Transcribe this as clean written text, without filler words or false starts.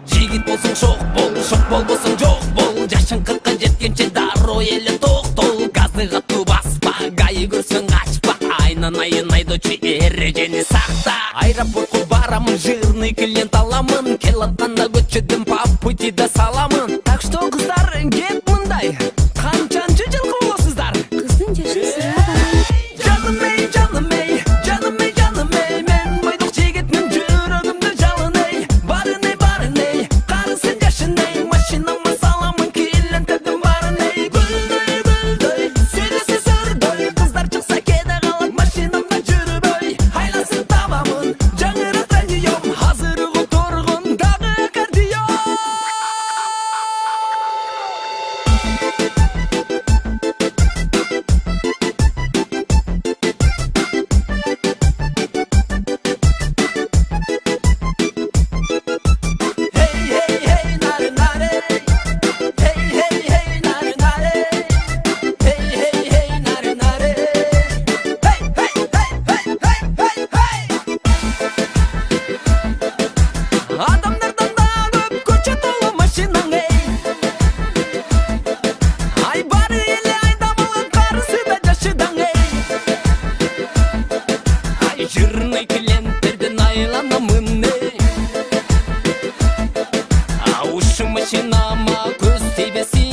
Жигит болсоң шок болбосоң жок бол. Жашың 40-ка жеткенче дароо эле токтол. Газды катуу баспа, гайы көрсөң ачпа. Айнан айын айдоочу эрежени сакта. Аэропортко барамын, жирный клиент аламын. Келатканда көчөдөн по пути да саламын. Так что кыздар кеп мындай, канчанчы жылкы болосуздар? Кыздын жашы сырабай. Жаным эй, жаным эй, жаным эй, жаным эй, мен бойдок жигитмин, жүрөгүмдө жалын эй. Барын эй, барын эй, карысын жашын эй. Машинама саламын, клиенттердин барын эй. Гүлдөй, гүлдөй, сүйлөсө сүрдөй. Кыздар чыкса кеде калат, машинамда жүрбөй. Айласын табамын, жаңырат радиом. Азыр угуп тургун дагы кардио. Адамдардан да көп көчө толо машинаң эй. Ай бары эле айдамалган карысы да жашыдаң эй. Ай жирный клиенттерден айланамын эй. Ушу машинама көз тийбесин.